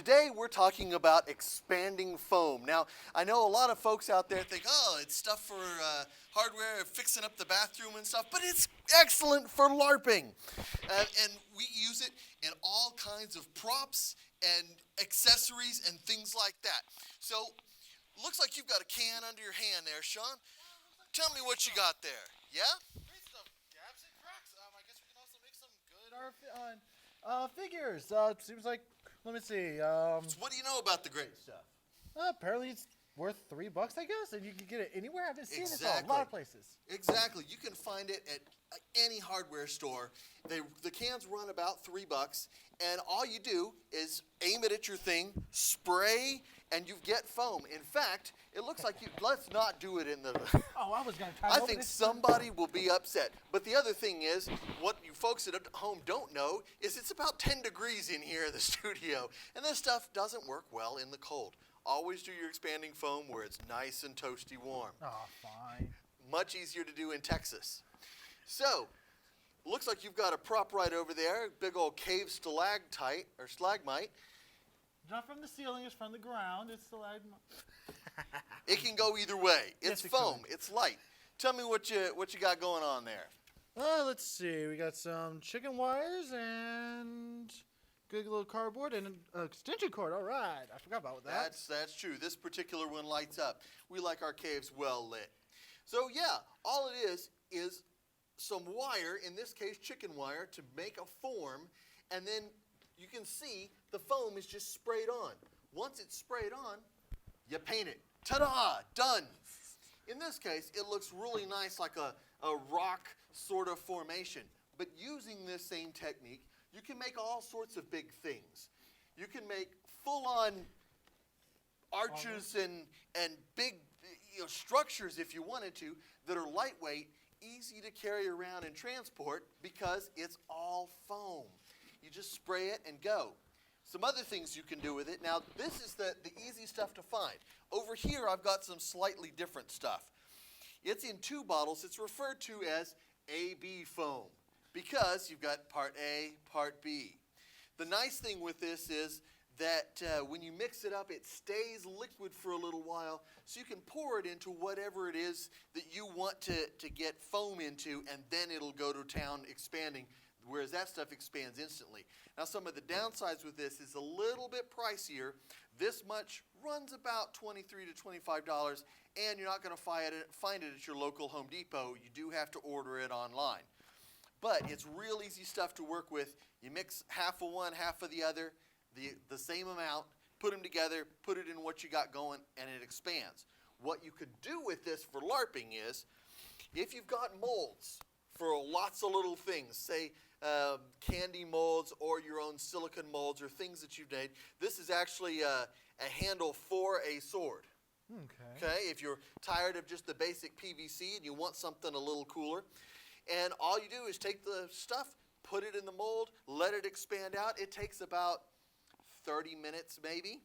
Today we're talking about expanding foam. Now, I know a lot of folks out there think, oh, it's stuff for hardware, fixing up the bathroom and stuff, but it's excellent for LARPing. And we use it in all kinds of props and accessories and things like that. So, looks like you've got a can under your hand there, Sean. Tell me what you got there. Yeah? Great stuff, Gabs and cracks. I guess we can also make some good figures. Seems like, let me see. So what do you know about the great stuff? Apparently it's worth $3, I guess, and you can get it anywhere. I haven't seen it a lot of places. Exactly. You can find it at any hardware store. The cans run about $3, and all you do is aim it at your thing, spray, and you get foam. In fact, it looks like let's not do it in the... Oh, I was going to try I think somebody will be upset. But the other thing is, what you folks at home don't know is it's about 10 degrees in here in the studio, and this stuff doesn't work well in the cold. Always do your expanding foam where it's nice and toasty warm. Oh, fine. Much easier to do in Texas. So, looks like you've got a prop right over there, big old cave stalactite or stalagmite. Not from the ceiling, it's from the ground. It's stalagmite. It can go either way. It's Yes, foam. It's light. Tell me what you got going on there. Let's see. We got some chicken wires and good little cardboard and an extension cord. All right. I forgot about that. That's true. This particular one lights up. We like our caves well lit. So yeah, all it is some wire, in this case chicken wire, to make a form, and then you can see the foam is just sprayed on. Once it's sprayed on, you paint it. Ta-da! Done! In this case, it looks really nice, like a rock sort of formation. But using this same technique, you can make all sorts of big things. You can make full-on arches and big structures, if you wanted to, that are lightweight, easy to carry around and transport because it's all foam. You just spray it and go. Some other things you can do with it. Now, this is the easy stuff to find. Over here, I've got some slightly different stuff. It's in 2 bottles. It's referred to as AB foam because you've got part A, part B. The nice thing with this is that when you mix it up, it stays liquid for a little while, so you can pour it into whatever it is that you want to get foam into, and then it'll go to town expanding, whereas that stuff expands instantly. Now, some of the downsides with this is a little bit pricier. This much runs about $23 to $25, and you're not going to find it at your local Home Depot. You do have to order it online. But it's real easy stuff to work with. You mix half of one, half of the other, the same amount, put them together, put it in what you got going, and it expands. What you could do with this for LARPing is, if you've got molds for lots of little things, say candy molds or your own silicone molds or things that you've made, this is actually a handle for a sword. Okay, if you're tired of just the basic PVC and you want something a little cooler, and all you do is take the stuff, put it in the mold, let it expand out. It takes about 30 minutes maybe,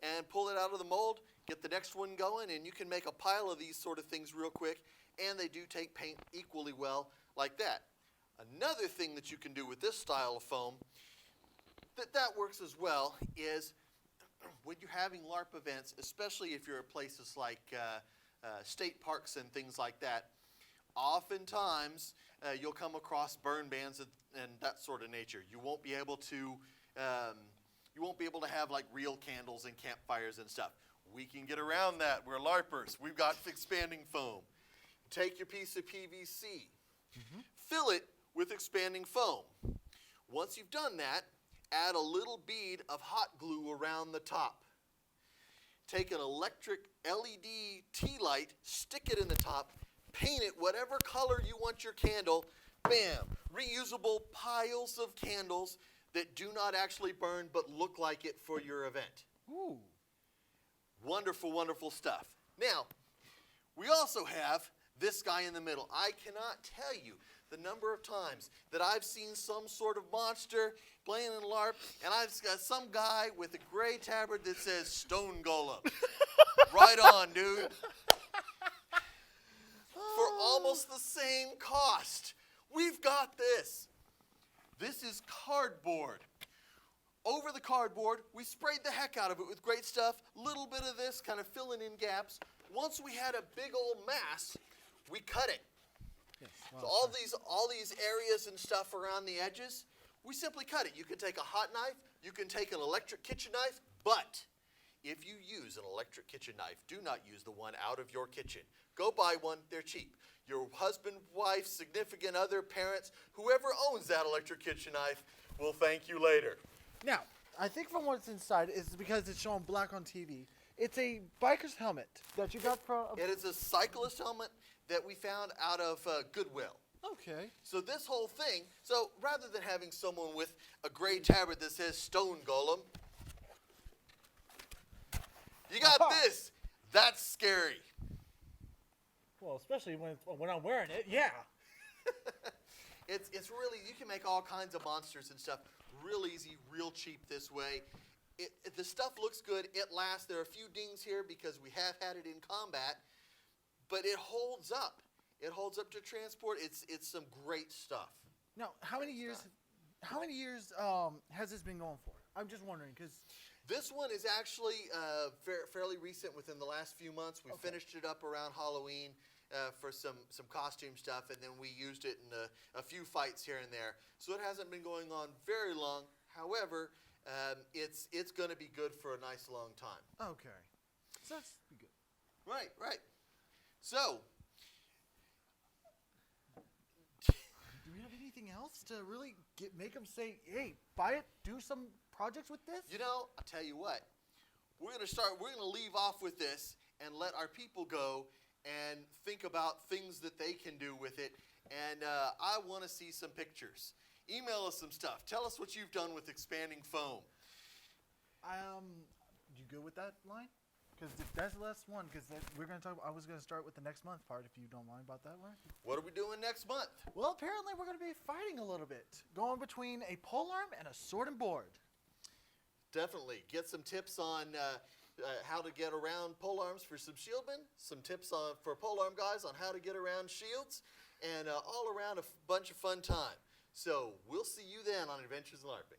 and pull it out of the mold, get the next one going, and you can make a pile of these sort of things real quick, and they do take paint equally well like that. Another thing that you can do with this style of foam that works as well is when you're having LARP events, especially if you're at places like state parks and things like that, oftentimes you'll come across burn bans and that sort of nature. You won't be able to have like real candles and campfires and stuff. We can get around that. We're LARPers. We've got expanding foam. Take your piece of PVC, fill it with expanding foam. Once you've done that, add a little bead of hot glue around the top. Take an electric LED tea light, stick it in the top, paint it whatever color you want your candle. Bam! Reusable piles of candles that do not actually burn but look like it for your event. Ooh. Wonderful, wonderful stuff. Now, we also have this guy in the middle. I cannot tell you the number of times that I've seen some sort of monster playing in LARP, and I've got some guy with a gray tabard that says Stone Golem. Right on, dude. For almost the same cost, we've got this. This is cardboard. over the cardboard. We sprayed the heck out of it with great stuff. Little bit of this, kind of filling in gaps. Once we had a big old mass, we cut it. Yes. So all these areas and stuff around the edges, we simply cut it. You can take a hot knife, you can take an electric kitchen knife, but if you use an electric kitchen knife, do not use the one out of your kitchen. Go buy one, they're cheap. Your husband, wife, significant other, parents, whoever owns that electric kitchen knife will thank you later. Now, I think from what's inside is because it's showing black on TV. It's a biker's helmet that you got from. It is a cyclist helmet that we found out of Goodwill. Okay. So this whole thing, so rather than having someone with a gray tabard that says Stone Golem, you got this. That's scary. Well, especially when I'm wearing it, yeah. It's really, you can make all kinds of monsters and stuff real easy, real cheap this way. The stuff looks good. It lasts. There are a few dings here because we have had it in combat, but it holds up. It holds up to transport. It's some great stuff. Now, how many years has this been going for? I'm just wondering because this one is actually fairly recent, within the last few months. We finished it up around Halloween for some costume stuff, and then we used it in a few fights here and there. So it hasn't been going on very long. However, it's going to be good for a nice long time. Okay. So that's good. Right. So, do we have anything else to really make them say, hey, buy it, do some projects with this? you know, I'll tell you what. We're going to leave off with this and let our people go and think about things that they can do with it. And I want to see some pictures. Email us some stuff. Tell us what you've done with expanding foam. You good with that line? Because that's the last one. Because we're going to talk. I was going to start with the next month part, if you don't mind about that one. What are we doing next month? Well, apparently we're going to be fighting a little bit, going between a polearm and a sword and board. Definitely. Get some tips on how to get around polearms for some shieldmen, some tips for polearm guys on how to get around shields, and all around a bunch of fun time. So we'll see you then on Adventures in LARPing.